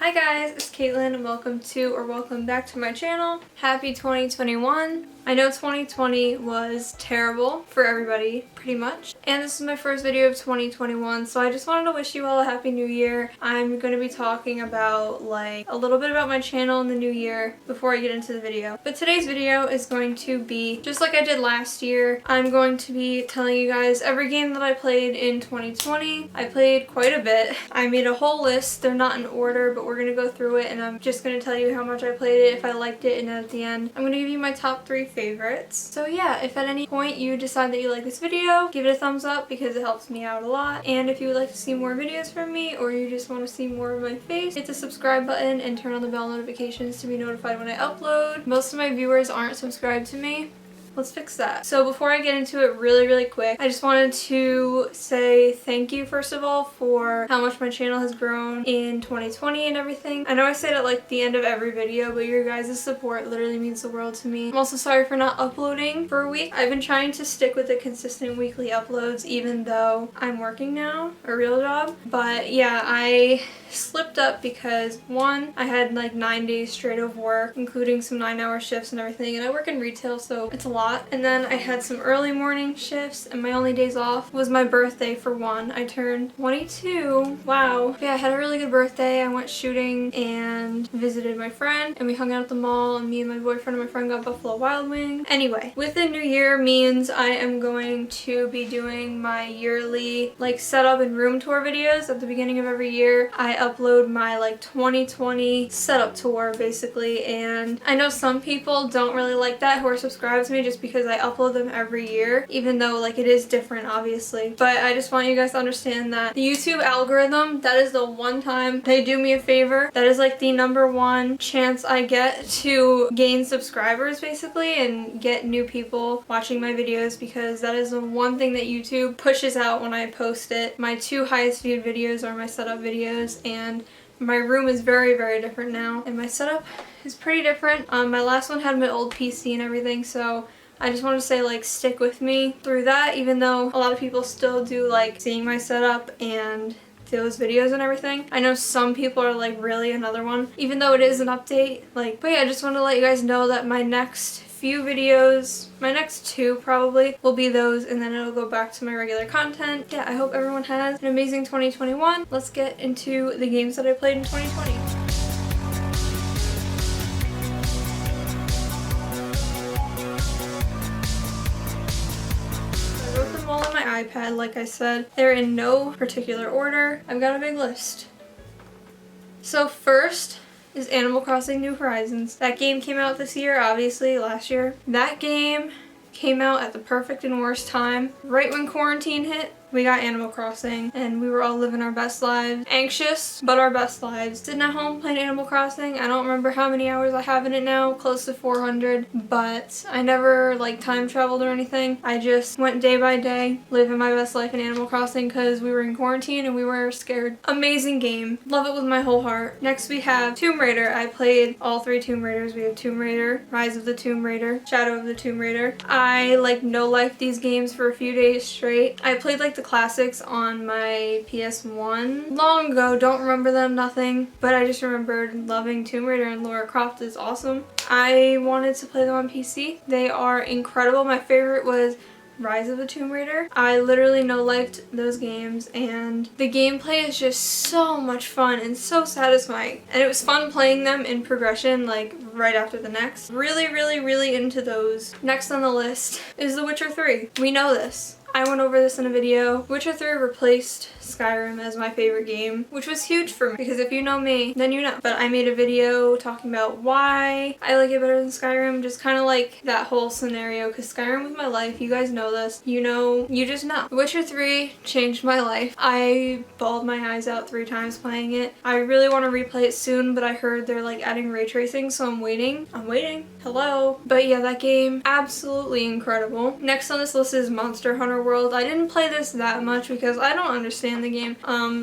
Hi guys, it's Caitlin and welcome back to my channel. Happy 2021. I know 2020 was terrible for everybody, pretty much. And this is my first video of 2021, so I just wanted to wish you all a happy new year. I'm going to be talking about a little bit about my channel in the new year before I get into the video. But today's video is going to be, just like I did last year, I'm going to be telling you guys every game that I played in 2020. I played quite a bit. I made a whole list. They're not in order, but we're going to go through it and I'm just going to tell you how much I played it, if I liked it, and at the end I'm going to give you my top 3 favorites. So yeah, if at any point you decide that you like this video, give it a thumbs up because it helps me out a lot. And if you would like to see more videos from me or you just want to see more of my face, hit the subscribe button and turn on the bell notifications to be notified when I upload. Most of my viewers aren't subscribed to me. Let's fix that. So before I get into it really quick, I just wanted to say thank you first of all for how much my channel has grown in 2020 and everything. I know I say it at like the end of every video, but your guys' support literally means the world to me. I'm also sorry for not uploading for a week. I've been trying to stick with the consistent weekly uploads even though I'm working now, a real job. But yeah, I slipped up because one, I had like 9 days straight of work, including some 9-hour shifts and everything, and I work in retail, so it's a lot. And then I had some early morning shifts, and my only days off was my birthday for one. I turned 22. Wow. Yeah, I had a really good birthday. I went shooting and visited my friend, and we hung out at the mall, and me and my boyfriend and my friend got Buffalo Wild Wings. Anyway, with the new year means I am going to be doing my yearly setup and room tour videos at the beginning of every year. I upload my 2020 setup tour basically, and I know some people don't really like that who are subscribed to me just because I upload them every year, even though it is different obviously. But I just want you guys to understand that the YouTube algorithm, that is the one time they do me a favor. That is the #1 chance I get to gain subscribers basically and get new people watching my videos, because that is the one thing that YouTube pushes out when I post it. My 2 highest viewed videos are my setup videos, and my room is very different now, and my setup is pretty different. My last one had my old PC and everything, so I just want to say stick with me through that, even though a lot of people still do seeing my setup and those videos and everything. I know some people are really another one, even though it is an update. But yeah, I just want to let you guys know that my next few videos, my next 2 probably, will be those, and then it'll go back to my regular content. Yeah, I hope everyone has an amazing 2021. Let's get into the games that I played in 2020. All on my iPad, like I said. They're in no particular order. I've got a big list. So first is Animal Crossing New Horizons. That game came out this year, obviously, last year. That game came out at the perfect and worst time. Right when quarantine hit, we got Animal Crossing, and we were all living our best lives. Anxious, but our best lives. Sitting at home playing Animal Crossing. I don't remember how many hours I have in it now, close to 400, but I never time traveled or anything. I just went day by day, living my best life in Animal Crossing because we were in quarantine and we were scared. Amazing game. Love it with my whole heart. Next we have Tomb Raider. I played all 3 Tomb Raiders. We have Tomb Raider, Rise of the Tomb Raider, Shadow of the Tomb Raider. I no-life these games for a few days straight. I played the classics on my PS1 long ago. Don't remember them, nothing, but I just remembered loving Tomb Raider, and Lara Croft is awesome. I wanted to play them on PC. They are incredible. My favorite was Rise of the Tomb Raider. I literally no-lifed those games, and the gameplay is just so much fun and so satisfying. And it was fun playing them in progression, right after the next. Really into those. Next on the list is The Witcher 3. We know this. I went over this in a video. Witcher 3 replaced Skyrim as my favorite game, which was huge for me because if you know me, then you know. But I made a video talking about why I like it better than Skyrim, just kind of that whole scenario, because Skyrim was my life. You guys know this. You know, you just know. Witcher 3 changed my life. I bawled my eyes out 3 times playing it. I really want to replay it soon, but I heard they're adding ray tracing, so I'm waiting. Hello. But yeah, that game, absolutely incredible. Next on this list is Monster Hunter World. I didn't play this that much because I don't understand in the game.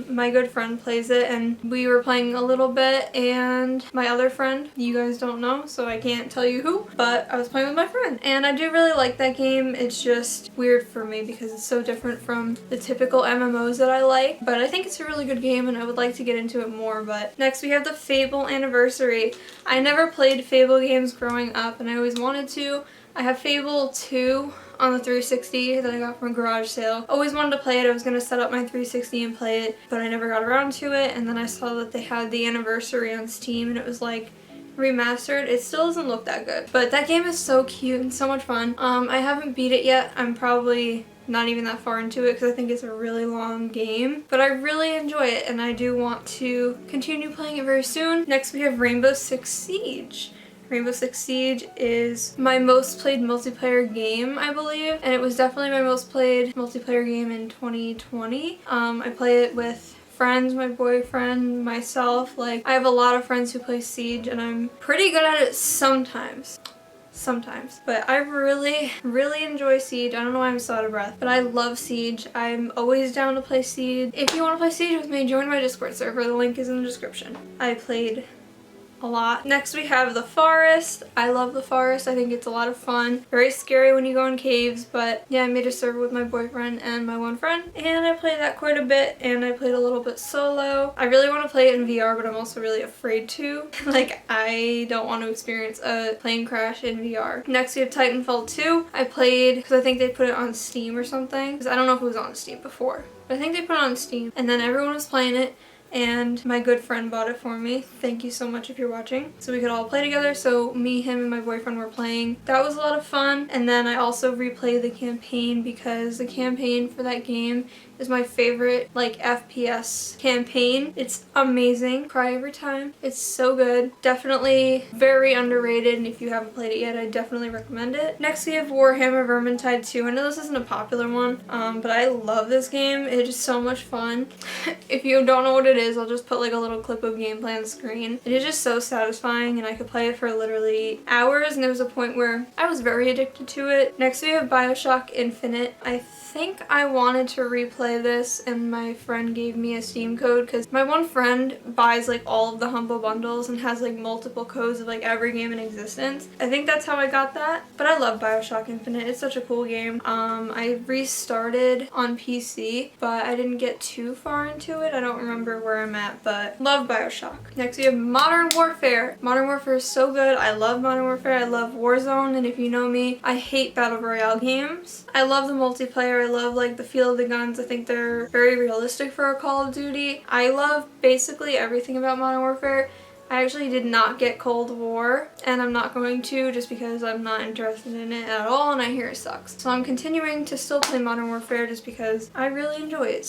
My good friend plays it, and we were playing a little bit, and my other friend, you guys don't know, so I can't tell you who, but I was playing with my friend. And I do really like that game. It's just weird for me because it's so different from the typical MMOs that I like, but I think it's a really good game and I would like to get into it more. But next we have the Fable Anniversary. I never played Fable games growing up and I always wanted to. I have Fable 2 on the 360 that I got from a garage sale. Always wanted to play it. I was going to set up my 360 and play it, but I never got around to it. And then I saw that they had the Anniversary on Steam and it was like remastered. It still doesn't look that good, but that game is so cute and so much fun. I haven't beat it yet. I'm probably not even that far into it because I think it's a really long game, but I really enjoy it and I do want to continue playing it very soon. Next we have Rainbow Six Siege. Rainbow Six Siege is my most played multiplayer game, I believe, and it was definitely my most played multiplayer game in 2020. I play it with friends, my boyfriend, myself. Like, I have a lot of friends who play Siege and I'm pretty good at it sometimes. But I really enjoy Siege. I don't know why I'm so out of breath, but I love Siege. I'm always down to play Siege. If you want to play Siege with me, join my Discord server. The link is in the description. I played a lot. Next we have The Forest. I love The Forest. I think it's a lot of fun. Very scary when you go in caves, but yeah, I made a server with my boyfriend and my one friend, and I played that quite a bit, and I played a little bit solo. I really want to play it in VR, but I'm also really afraid to. Like, I don't want to experience a plane crash in VR. Next we have Titanfall 2. I played because I think they put it on Steam or something, because I don't know if it was on Steam before, but I think they put it on Steam, and then everyone was playing it. And my good friend bought it for me. Thank you so much if you're watching. So we could all play together. So me, him, and my boyfriend were playing. That was a lot of fun. And then I also replayed the campaign because the campaign for that game is my favorite, like, FPS campaign. It's amazing. Cry every time. It's so good. Definitely very underrated, and if you haven't played it yet, I definitely recommend it. Next we have Warhammer Vermintide 2. I know this isn't a popular one, but I love this game. It is so much fun. If you don't know what it is, I'll just put like a little clip of gameplay on the screen. It is just so satisfying, and I could play it for literally hours, and there was a point where I was very addicted to it. Next we have BioShock Infinite. I think I wanted to replay this and my friend gave me a Steam code because my one friend buys like all of the Humble Bundles and has like multiple codes of like every game in existence. I think that's how I got that, but I love BioShock Infinite. It's such a cool game. I restarted on PC, but I didn't get too far into it. I don't remember where I'm at, but love BioShock. Next we have Modern Warfare. Modern Warfare is so good. I love Modern Warfare. I love Warzone, and if you know me, I hate Battle Royale games. I love the multiplayer. I love like the feel of the guns. I think they're very realistic for a Call of Duty. I love basically everything about Modern Warfare. I actually did not get Cold War, and I'm not going to just because I'm not interested in it at all and I hear it sucks. So I'm continuing to still play Modern Warfare just because I really enjoy it.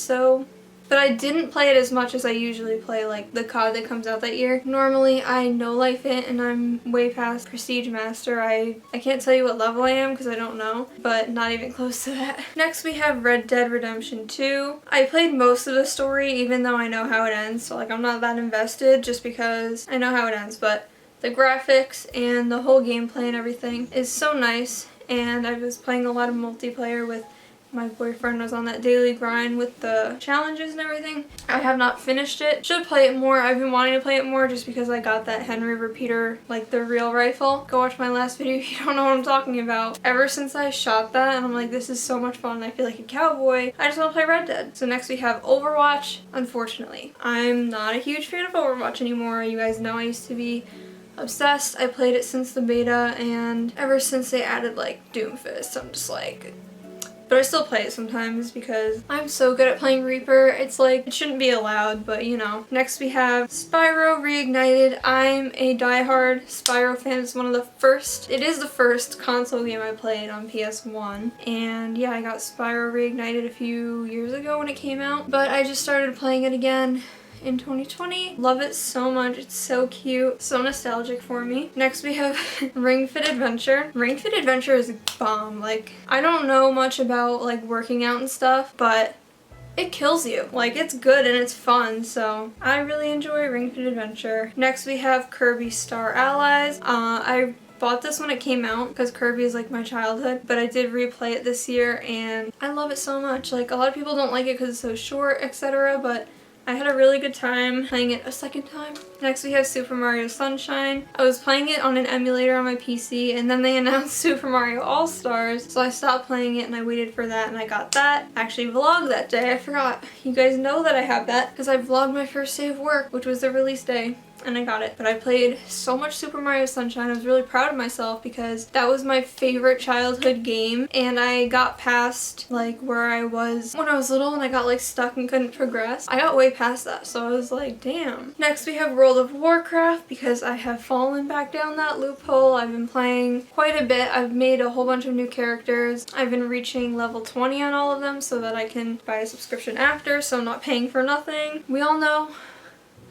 But I didn't play it as much as I usually play like the COD that comes out that year. Normally I no life it and I'm way past Prestige Master. I can't tell you what level I am because I don't know, but not even close to that. Next we have Red Dead Redemption 2. I played most of the story even though I know how it ends, so like I'm not that invested just because I know how it ends, but the graphics and the whole gameplay and everything is so nice, and I was playing a lot of multiplayer with my boyfriend. Was on that daily grind with the challenges and everything. I have not finished it. Should play it more. I've been wanting to play it more just because I got that Henry repeater, like the real rifle. Go watch my last video if you don't know what I'm talking about. Ever since I shot that and I'm like, this is so much fun. I feel like a cowboy. I just want to play Red Dead. So next we have Overwatch. Unfortunately, I'm not a huge fan of Overwatch anymore. You guys know I used to be obsessed. I played it since the beta, and ever since they added like Doomfist, I'm just like, but I still play it sometimes because I'm so good at playing Reaper. It's like, it shouldn't be allowed, but you know. Next we have Spyro Reignited. I'm a diehard Spyro fan. It's one of the first, it is the first console game I played on PS1. And yeah, I got Spyro Reignited a few years ago when it came out, but I just started playing it again in 2020. Love it so much. It's so cute. So nostalgic for me. Next we have Ring Fit Adventure. Ring Fit Adventure is a bomb. Like, I don't know much about like working out and stuff, but it kills you. Like, it's good and it's fun, so I really enjoy Ring Fit Adventure. Next we have Kirby Star Allies. I bought this when it came out because Kirby is like my childhood, but I did replay it this year and I love it so much. Like, a lot of people don't like it because it's so short, etc., but I had a really good time playing it a second time. Next we have Super Mario Sunshine. I was playing it on an emulator on my PC and then they announced Super Mario All-Stars, so I stopped playing it and I waited for that and I got that. I actually vlogged that day. I forgot. You guys know that I have that because I vlogged my first day of work, which was the release day. And I got it. But I played so much Super Mario Sunshine. I was really proud of myself because that was my favorite childhood game, and I got past like where I was when I was little and I got like stuck and couldn't progress. I got way past that, so I was like, damn. Next we have World of Warcraft because I have fallen back down that loophole. I've been playing quite a bit. I've made a whole bunch of new characters. I've been reaching level 20 on all of them so that I can buy a subscription after, so I'm not paying for nothing. We all know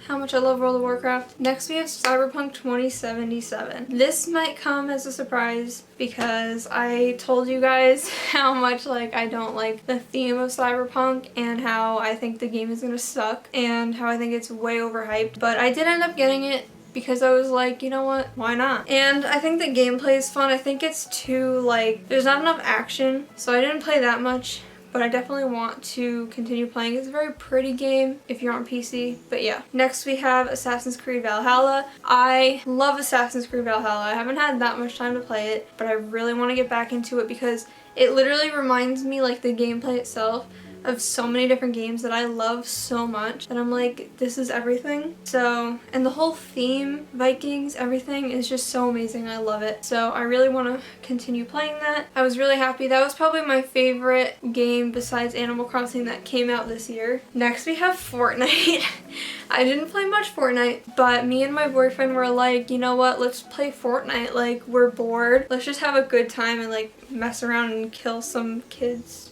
how much I love World of Warcraft. Next we have Cyberpunk 2077. This might come as a surprise because I told you guys how much like I don't like the theme of Cyberpunk and how I think the game is gonna suck and how I think it's way overhyped, but I did end up getting it because I was like, you know what, why not? And I think the gameplay is fun. I think it's too like, there's not enough action, so I didn't play that much. But I definitely want to continue playing. It's a very pretty game if you're on PC, but yeah. Next we have Assassin's Creed Valhalla. I love Assassin's Creed Valhalla. I haven't had that much time to play it, but I really want to get back into it because it literally reminds me, like the gameplay itself, of so many different games that I love so much that I'm like, this is everything. So, and the whole theme, Vikings, everything is just so amazing. I love it. So I really want to continue playing that. I was really happy. That was probably my favorite game besides Animal Crossing that came out this year. Next we have Fortnite. I didn't play much Fortnite, but me and my boyfriend were like, you know what, let's play Fortnite. Like, we're bored. Let's just have a good time and like mess around and kill some kids.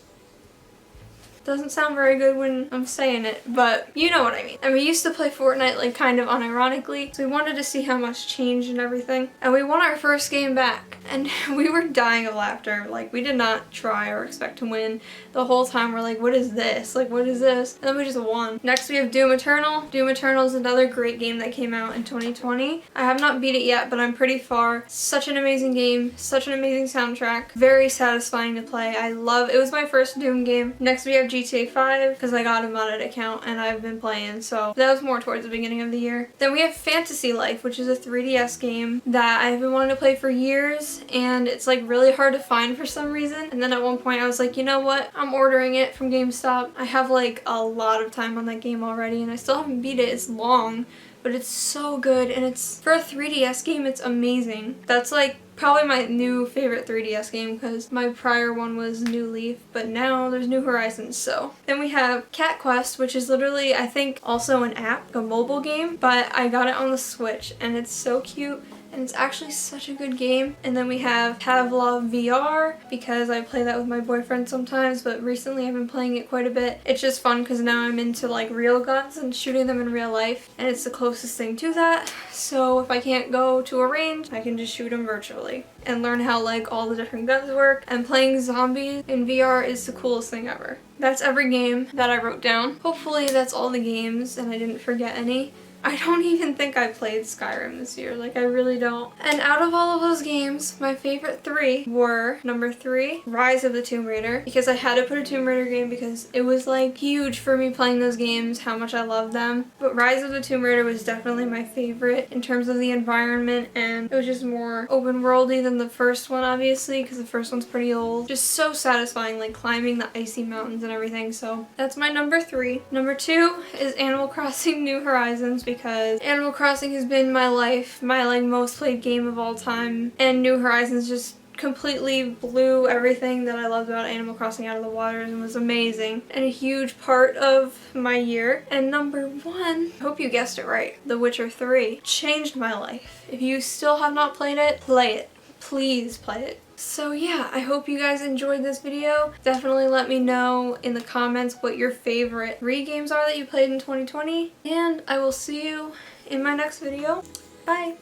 Doesn't sound very good when I'm saying it, but you know what I mean. And we used to play Fortnite like kind of unironically, so we wanted to see how much changed and everything. And we won our first game back, and we were dying of laughter. Like, we did not try or expect to win. The whole time we're like, what is this? Like, what is this? And then we just won. Next we have Doom Eternal. Doom Eternal is another great game that came out in 2020. I have not beat it yet, but I'm pretty far. Such an amazing game, such an amazing soundtrack, very satisfying to play. I love it. It was my first Doom game. Next we have GTA 5 because I got a modded account and I've been playing, so that was more towards the beginning of the year. Then we have Fantasy Life, which is a 3DS game that I've been wanting to play for years, and it's like really hard to find for some reason. And then at one point I was like, you know what, I'm ordering it from GameStop. I have like a lot of time on that game already and I still haven't beat it. It's long, but it's so good, and it's for a 3DS game, it's amazing. That's like probably my new favorite 3DS game because my prior one was New Leaf, but now there's New Horizons. So then we have Cat Quest, which is literally, I think, also an app, a mobile game, but I got it on the Switch and it's so cute. And it's actually such a good game. And then we have Pavlov VR because I play that with my boyfriend sometimes, but recently I've been playing it quite a bit. It's just fun because now I'm into like real guns and shooting them in real life, and it's the closest thing to that. So if I can't go to a range, I can just shoot them virtually and learn how like all the different guns work. And playing zombies in VR is the coolest thing ever. That's every game that I wrote down. Hopefully that's all the games and I didn't forget any. I don't even think I played Skyrim this year, like I really don't. And out of all of those games, my favorite three were number 3, Rise of the Tomb Raider, because I had to put a Tomb Raider game because it was like huge for me playing those games, how much I love them. But Rise of the Tomb Raider was definitely my favorite in terms of the environment, and it was just more open worldy than the first one, obviously, because the first one's pretty old. Just so satisfying, like climbing the icy mountains and everything, so that's my number 3. Number 2 is Animal Crossing New Horizons, because Animal Crossing has been my life, my like most played game of all time, and New Horizons just completely blew everything that I loved about Animal Crossing out of the waters and was amazing and a huge part of my year. And number 1, I hope you guessed it right, The Witcher 3 changed my life. If you still have not played it, play it. Please play it. So yeah, I hope you guys enjoyed this video. Definitely let me know in the comments what your favorite 3 games are that you played in 2020. And I will see you in my next video. Bye!